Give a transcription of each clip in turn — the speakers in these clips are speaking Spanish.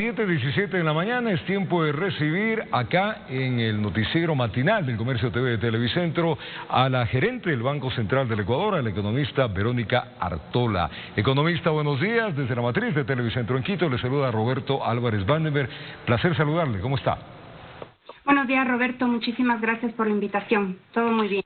7:17 de la mañana es tiempo de recibir acá en el noticiero matinal del Comercio TV de Televicentro a la gerente del Banco Central del Ecuador, a la economista Verónica Artola. Economista, buenos días. Desde la matriz de Televicentro en Quito le saluda Roberto Álvarez Vandenberg. Placer saludarle. ¿Cómo está? Buenos días, Roberto. Muchísimas gracias por la invitación. Todo muy bien.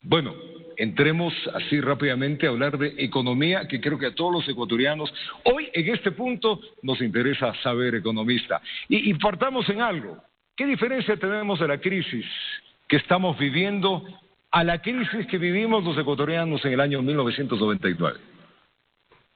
Bueno, entremos así rápidamente a hablar de economía, que creo que a todos los ecuatorianos hoy en este punto nos interesa saber, economista. Y partamos en algo. ¿Qué diferencia tenemos de la crisis que estamos viviendo a la crisis que vivimos los ecuatorianos en el año 1999?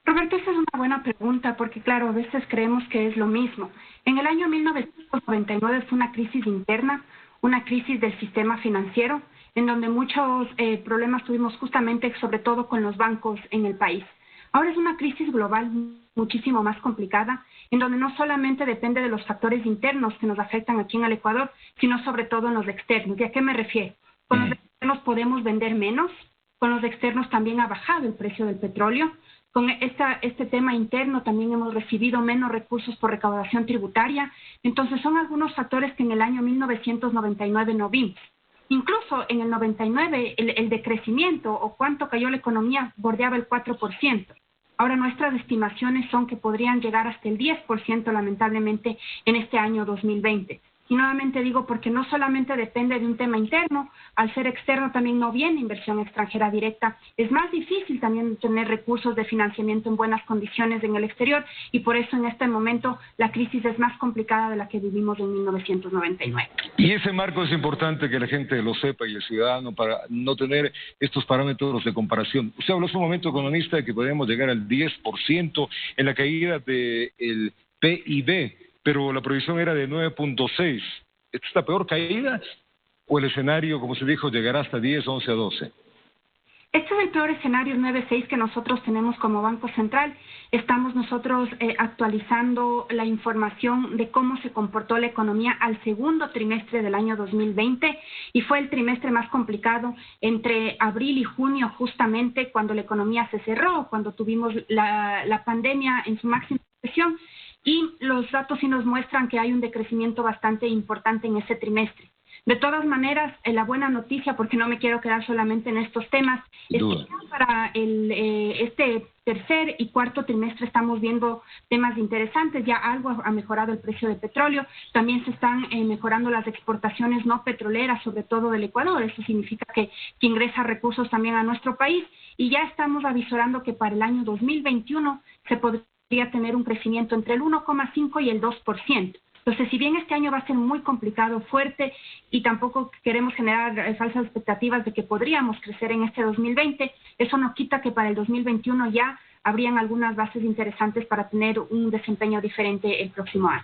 Roberto, esa es una buena pregunta porque, claro, a veces creemos que es lo mismo. En el año 1999 fue una crisis interna, una crisis del sistema financiero, en donde muchos problemas tuvimos justamente, sobre todo con los bancos en el país. Ahora es una crisis global muchísimo más complicada, en donde no solamente depende de los factores internos que nos afectan aquí en el Ecuador, sino sobre todo en los externos. ¿Y a qué me refiero? Con los externos podemos vender menos, con los externos también ha bajado el precio del petróleo. Con este tema interno también hemos recibido menos recursos por recaudación tributaria. Entonces son algunos factores que en el año 1999 no vimos. Incluso en el 99 el decrecimiento o cuánto cayó la economía bordeaba el 4%. Ahora nuestras estimaciones son que podrían llegar hasta el 10% lamentablemente en este año 2020. Y nuevamente digo porque no solamente depende de un tema interno, al ser externo también no viene inversión extranjera directa. Es más difícil también tener recursos de financiamiento en buenas condiciones en el exterior y por eso en este momento la crisis es más complicada de la que vivimos en 1999. Y ese marco es importante que la gente lo sepa y el ciudadano para no tener estos parámetros de comparación. Usted habló hace un momento, economista, de que podríamos llegar al 10% en la caída del PIB. Pero la previsión era de 9.6. ¿Esta es la peor caída o el escenario, como se dijo, llegará hasta 10, 11 a 12? Este es el peor escenario, el 9.6 que nosotros tenemos como Banco Central. Estamos nosotros actualizando la información de cómo se comportó la economía al segundo trimestre del año 2020 y fue el trimestre más complicado entre abril y junio, justamente cuando la economía se cerró, cuando tuvimos la pandemia en su máxima expresión. Y los datos sí nos muestran que hay un decrecimiento bastante importante en ese trimestre. De todas maneras, la buena noticia, porque no me quiero quedar solamente en estos temas, es que para este tercer y cuarto trimestre estamos viendo temas interesantes. Ya algo ha mejorado el precio del petróleo, también se están mejorando las exportaciones no petroleras, sobre todo del Ecuador. Eso significa que ingresa recursos también a nuestro país y ya estamos avisorando que para el año 2021 se podría tener un crecimiento entre el 1,5 y el 2%. Entonces, si bien este año va a ser muy complicado, fuerte, y tampoco queremos generar falsas expectativas de que podríamos crecer en este 2020, eso no quita que para el 2021 ya habrían algunas bases interesantes para tener un desempeño diferente el próximo año.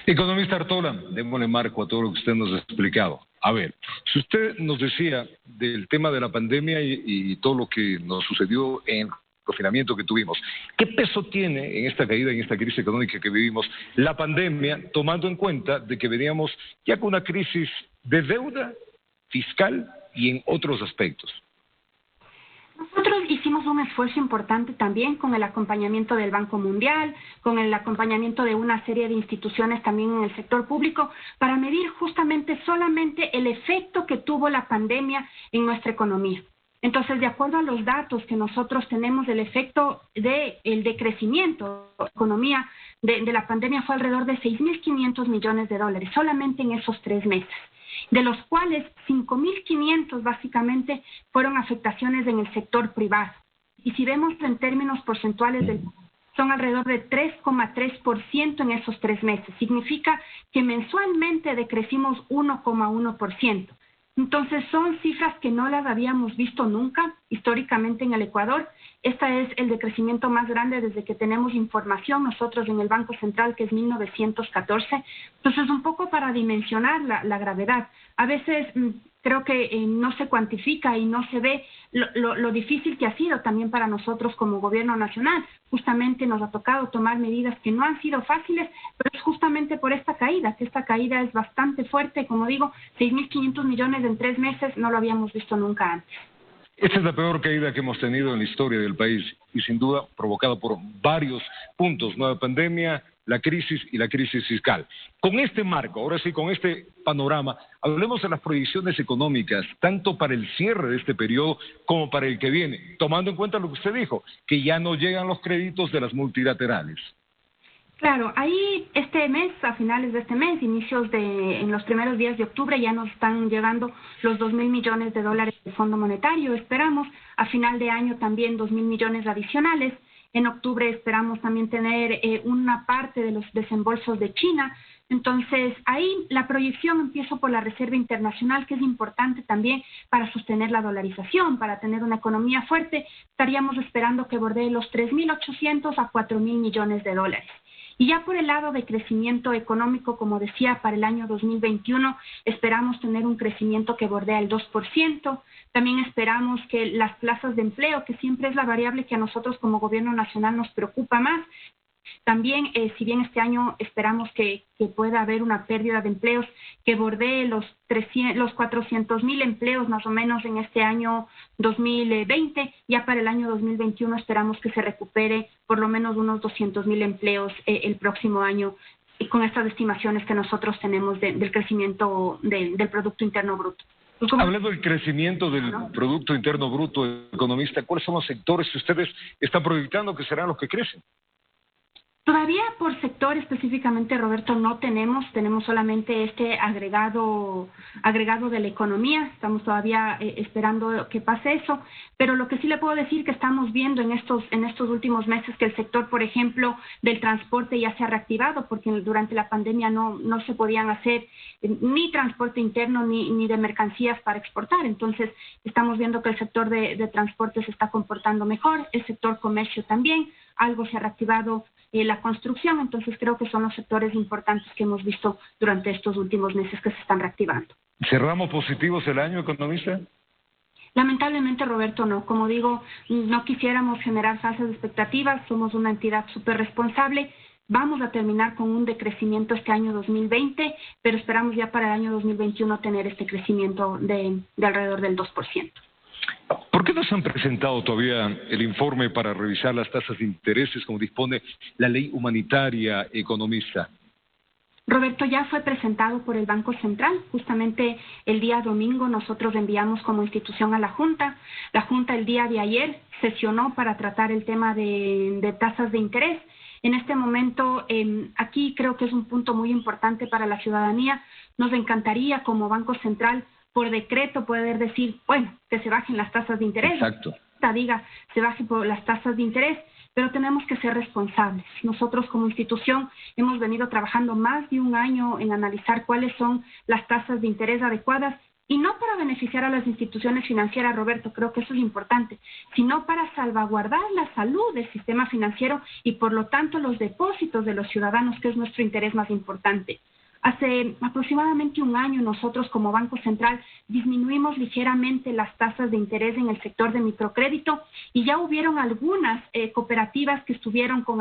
Economista Artola, démosle marco a todo lo que usted nos ha explicado. A ver, si usted nos decía del tema de la pandemia y todo lo que nos sucedió en confinamiento que tuvimos, ¿qué peso tiene en esta caída, en esta crisis económica que vivimos, la pandemia, tomando en cuenta de que veníamos ya con una crisis de deuda fiscal y en otros aspectos? Nosotros hicimos un esfuerzo importante también con el acompañamiento del Banco Mundial, con el acompañamiento de una serie de instituciones también en el sector público, para medir justamente solamente el efecto que tuvo la pandemia en nuestra economía. Entonces, de acuerdo a los datos que nosotros tenemos, el efecto del decrecimiento de la economía de la pandemia fue alrededor de 6.500 millones de dólares, solamente en esos 3 meses, de los cuales 5.500 básicamente fueron afectaciones en el sector privado. Y si vemos en términos porcentuales son alrededor de 3,3% en esos 3 meses. Significa que mensualmente decrecimos 1,1%. Entonces son cifras que no las habíamos visto nunca históricamente en el Ecuador. Este es el decrecimiento más grande desde que tenemos información nosotros en el Banco Central, que es 1914. Entonces un poco para dimensionar la gravedad. A veces creo que no se cuantifica y no se ve lo difícil que ha sido también para nosotros como gobierno nacional. Justamente nos ha tocado tomar medidas que no han sido fáciles, pero es justamente por esta caída, que esta caída es bastante fuerte. Como digo, 6.500 millones en 3 meses no lo habíamos visto nunca antes. Esta es la peor caída que hemos tenido en la historia del país y sin duda provocada por varios puntos, nueva pandemia, la crisis y la crisis fiscal. Con este marco, ahora sí, con este panorama, hablemos de las proyecciones económicas, tanto para el cierre de este periodo como para el que viene, tomando en cuenta lo que usted dijo, que ya no llegan los créditos de las multilaterales. Claro, ahí este mes, a finales de este mes, en los primeros días de octubre, ya nos están llegando los 2.000 millones de dólares del Fondo Monetario. Esperamos a final de año también 2.000 millones adicionales. En octubre esperamos también tener una parte de los desembolsos de China. Entonces, ahí la proyección, empiezo por la Reserva Internacional, que es importante también para sostener la dolarización, para tener una economía fuerte. Estaríamos esperando que bordee los 3.800 a 4.000 millones de dólares. Y ya por el lado de crecimiento económico, como decía, para el año 2021 esperamos tener un crecimiento que bordea el 2%. También esperamos que las plazas de empleo, que siempre es la variable que a nosotros como gobierno nacional nos preocupa más, también, si bien este año esperamos que pueda haber una pérdida de empleos que bordee los 400.000 empleos más o menos en este año 2020, ya para el año 2021 esperamos que se recupere por lo menos unos 200.000 empleos el próximo año, y con estas estimaciones que nosotros tenemos del crecimiento del Producto Interno Bruto. Hablando del crecimiento del Producto Interno Bruto, economista, ¿cuáles son los sectores que ustedes están proyectando que serán los que crecen? Todavía por sector específicamente, Roberto, no tenemos solamente este agregado de la economía. Estamos todavía esperando que pase eso, pero lo que sí le puedo decir que estamos viendo en estos últimos meses que el sector, por ejemplo, del transporte ya se ha reactivado, porque durante la pandemia no se podían hacer ni transporte interno ni de mercancías para exportar. Entonces, estamos viendo que el sector de transporte se está comportando mejor, el sector comercio también, algo se ha reactivado la construcción. Entonces creo que son los sectores importantes que hemos visto durante estos últimos meses que se están reactivando. ¿Cerramos positivos el año, economista? Lamentablemente, Roberto, no. Como digo, no quisiéramos generar falsas expectativas, somos una entidad súper responsable. Vamos a terminar con un decrecimiento este año 2020, pero esperamos ya para el año 2021 tener este crecimiento de alrededor del 2%. ¿Por qué no se han presentado todavía el informe para revisar las tasas de intereses como dispone la ley humanitaria, economista? Roberto, ya fue presentado por el Banco Central. Justamente el día domingo nosotros enviamos como institución a la Junta. La Junta el día de ayer sesionó para tratar el tema de tasas de interés. En este momento, aquí creo que es un punto muy importante para la ciudadanía. Nos encantaría como Banco Central por decreto poder decir, bueno, que se bajen las tasas de interés. Exacto. Diga, se bajen por las tasas de interés, pero tenemos que ser responsables. Nosotros como institución hemos venido trabajando más de un año en analizar cuáles son las tasas de interés adecuadas, y no para beneficiar a las instituciones financieras, Roberto, creo que eso es importante, sino para salvaguardar la salud del sistema financiero y por lo tanto los depósitos de los ciudadanos, que es nuestro interés más importante. Hace aproximadamente un año nosotros como Banco Central disminuimos ligeramente las tasas de interés en el sector de microcrédito y ya hubieron algunas cooperativas que estuvieron con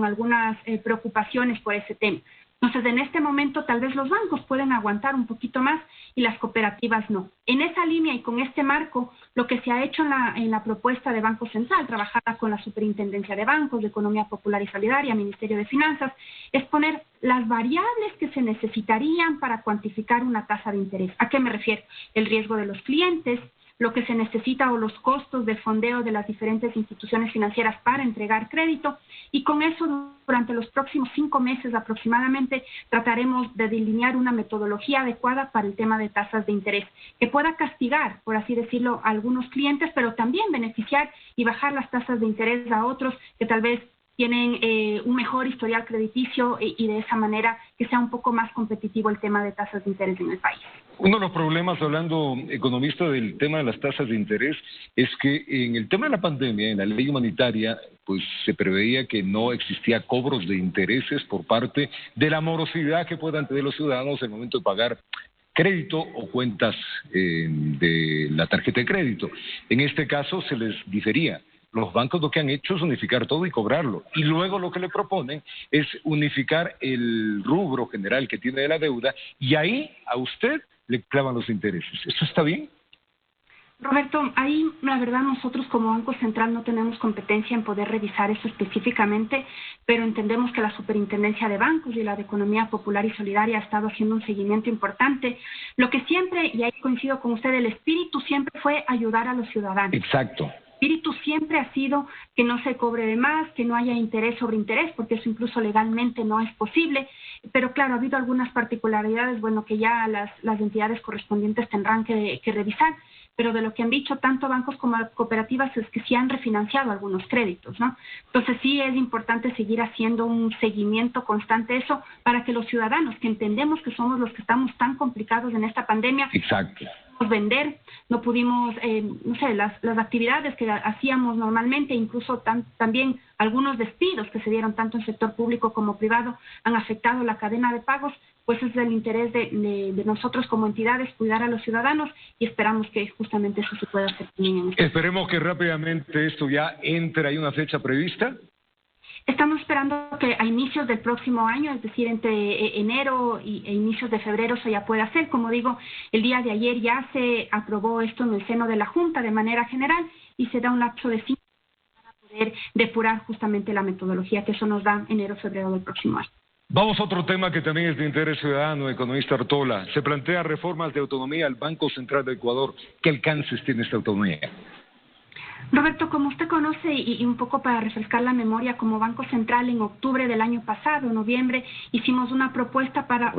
algunas preocupaciones por ese tema. Entonces, en este momento tal vez los bancos pueden aguantar un poquito más y las cooperativas no. En esa línea y con este marco, lo que se ha hecho en la propuesta de Banco Central, trabajada con la Superintendencia de Bancos, de Economía Popular y Solidaria, Ministerio de Finanzas, es poner las variables que se necesitarían para cuantificar una tasa de interés. ¿A qué me refiero? El riesgo de los clientes, lo que se necesita o los costos de fondeo de las diferentes instituciones financieras para entregar crédito, y con eso durante los próximos 5 meses aproximadamente trataremos de delinear una metodología adecuada para el tema de tasas de interés, que pueda castigar, por así decirlo, a algunos clientes, pero también beneficiar y bajar las tasas de interés a otros que tal vez tienen un mejor historial crediticio y de esa manera que sea un poco más competitivo el tema de tasas de interés en el país. Uno de los problemas, hablando economista, del tema de las tasas de interés es que en el tema de la pandemia, en la ley humanitaria, pues se preveía que no existía cobros de intereses por parte de la morosidad que puedan tener los ciudadanos en el momento de pagar crédito o cuentas de la tarjeta de crédito. En este caso se les difería. Los bancos lo que han hecho es unificar todo y cobrarlo. Y luego lo que le proponen es unificar el rubro general que tiene de la deuda y ahí a usted le clavan los intereses. ¿Eso está bien? Roberto, ahí la verdad nosotros como Banco Central no tenemos competencia en poder revisar eso específicamente, pero entendemos que la Superintendencia de Bancos y la de Economía Popular y Solidaria ha estado haciendo un seguimiento importante. Lo que siempre, y ahí coincido con usted, el espíritu siempre fue ayudar a los ciudadanos. Exacto. Espíritu siempre ha sido que no se cobre de más, que no haya interés sobre interés, porque eso incluso legalmente no es posible. Pero claro, ha habido algunas particularidades, bueno, que ya las entidades correspondientes tendrán que revisar. Pero de lo que han dicho tanto bancos como cooperativas es que sí han refinanciado algunos créditos, ¿no? Entonces sí es importante seguir haciendo un seguimiento constante de eso para que los ciudadanos, que entendemos que somos los que estamos tan complicados en esta pandemia, exacto, vender, no pudimos, no sé, las actividades que hacíamos normalmente, incluso también algunos despidos que se dieron tanto en sector público como privado han afectado la cadena de pagos, pues es del interés de nosotros como entidades cuidar a los ciudadanos y esperamos que justamente eso se pueda hacer también. Esperemos que rápidamente esto ya entre, ¿hay una fecha prevista? Estamos esperando que a inicios del próximo año, es decir, entre enero e inicios de febrero, se ya pueda hacer. Como digo, el día de ayer ya se aprobó esto en el seno de la Junta de manera general y se da un lapso de 5 años para poder depurar justamente la metodología, que eso nos da enero-febrero del próximo año. Vamos a otro tema que también es de interés ciudadano, economista Artola. Se plantea reformas de autonomía al Banco Central de Ecuador. ¿Qué alcances tiene esta autonomía? Roberto, como usted conoce, y un poco para refrescar la memoria, como Banco Central en octubre del año pasado, en noviembre, hicimos una propuesta para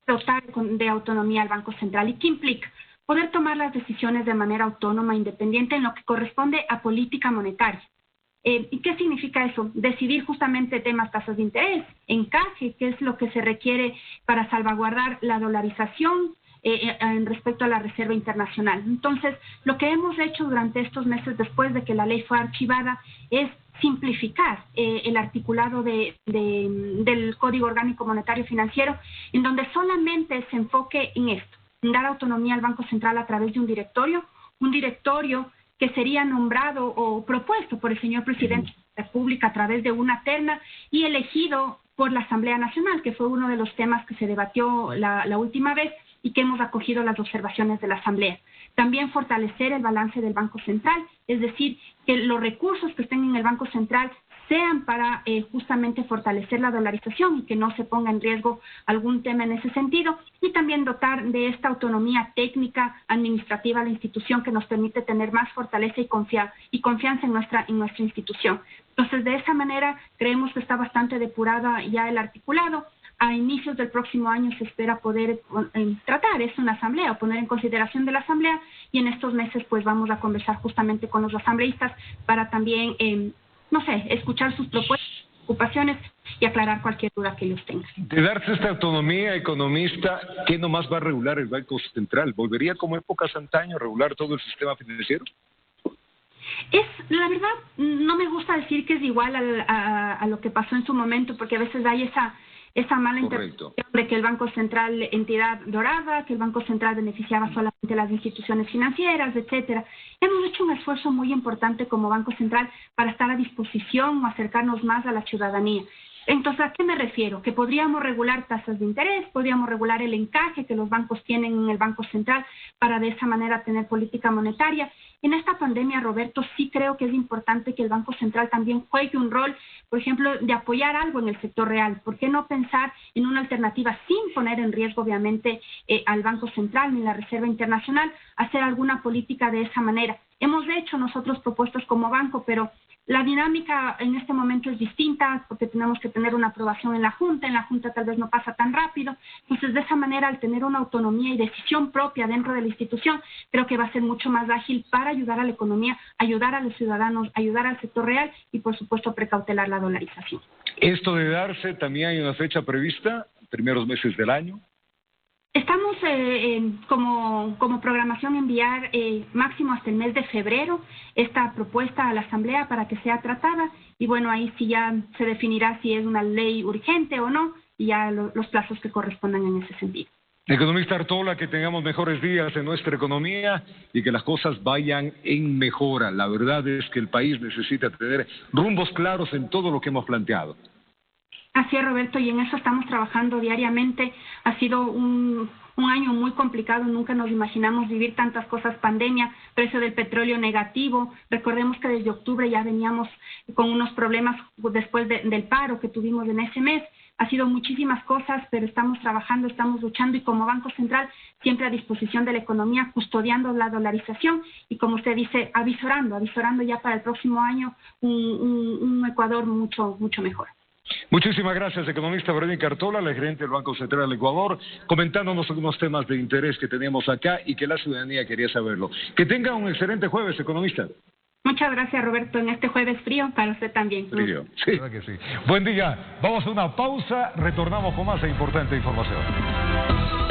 dotar de autonomía al Banco Central. ¿Y qué implica? Poder tomar las decisiones de manera autónoma, independiente, en lo que corresponde a política monetaria. ¿Y qué significa eso? Decidir justamente temas, tasas de interés, encaje, qué es lo que se requiere para salvaguardar la dolarización, en respecto a la Reserva Internacional. Entonces, lo que hemos hecho durante estos meses después de que la ley fue archivada es simplificar el articulado del Código Orgánico Monetario Financiero, en donde solamente se enfoque en esto, en dar autonomía al Banco Central a través de un directorio que sería nombrado o propuesto por el señor presidente de la República a través de una terna y elegido por la Asamblea Nacional, que fue uno de los temas que se debatió la última vez, y que hemos acogido las observaciones de la Asamblea. También fortalecer el balance del Banco Central, es decir, que los recursos que estén en el Banco Central sean para justamente fortalecer la dolarización y que no se ponga en riesgo algún tema en ese sentido, y también dotar de esta autonomía técnica, administrativa a la institución que nos permite tener más fortaleza y confianza en nuestra institución. Entonces, de esa manera, creemos que está bastante depurada ya el articulado. A inicios del próximo año se espera poder tratar esto en la Asamblea o poner en consideración de la Asamblea, y en estos meses pues vamos a conversar justamente con los asambleístas para también, escuchar sus propuestas, ocupaciones y aclarar cualquier duda que ellos tengan. De darse esta autonomía, economista, ¿qué nomás va a regular el Banco Central? ¿Volvería como épocas antaño a regular todo el sistema financiero? La verdad, no me gusta decir que es igual a lo que pasó en su momento, porque a veces hay esa mala interpretación de que el Banco Central, entidad dorada, que el Banco Central beneficiaba solamente a las instituciones financieras, etcétera. Hemos hecho un esfuerzo muy importante como Banco Central para estar a disposición o acercarnos más a la ciudadanía. Entonces, ¿a qué me refiero? Que podríamos regular tasas de interés, podríamos regular el encaje que los bancos tienen en el Banco Central para de esa manera tener política monetaria. En esta pandemia, Roberto, sí creo que es importante que el Banco Central también juegue un rol, por ejemplo, de apoyar algo en el sector real. ¿Por qué no pensar en una alternativa sin poner en riesgo, obviamente, al Banco Central ni la Reserva Internacional, hacer alguna política de esa manera? Hemos hecho nosotros propuestas como banco, pero la dinámica en este momento es distinta porque tenemos que tener una aprobación en la Junta tal vez no pasa tan rápido. Entonces, de esa manera, al tener una autonomía y decisión propia dentro de la institución, creo que va a ser mucho más ágil para ayudar a la economía, ayudar a los ciudadanos, ayudar al sector real y, por supuesto, precautelar la dolarización. ¿Esto de darse también hay una fecha prevista, primeros meses del año? Estamos como programación enviar máximo hasta el mes de febrero esta propuesta a la Asamblea para que sea tratada y bueno, ahí sí ya se definirá si es una ley urgente o no y ya los plazos que correspondan en ese sentido. Economista Artola, que tengamos mejores días en nuestra economía y que las cosas vayan en mejora. La verdad es que el país necesita tener rumbos claros en todo lo que hemos planteado. Así es, Roberto, y en eso estamos trabajando diariamente. Ha sido un un año muy complicado, nunca nos imaginamos vivir tantas cosas, pandemia, precio del petróleo negativo. Recordemos que desde octubre ya veníamos con unos problemas después del paro que tuvimos en ese mes. Ha sido muchísimas cosas, pero estamos trabajando, estamos luchando y como Banco Central siempre a disposición de la economía, custodiando la dolarización y como usted dice, avisorando ya para el próximo año un Ecuador mucho mejor. Muchísimas gracias, economista Verónica Artola, la gerente del Banco Central del Ecuador, comentándonos algunos temas de interés que teníamos acá y que la ciudadanía quería saberlo. Que tenga un excelente jueves, economista. Muchas gracias, Roberto, en este jueves frío, para usted también. Frío, sí. Verdad que sí. Buen día, vamos a una pausa, retornamos con más e importante información.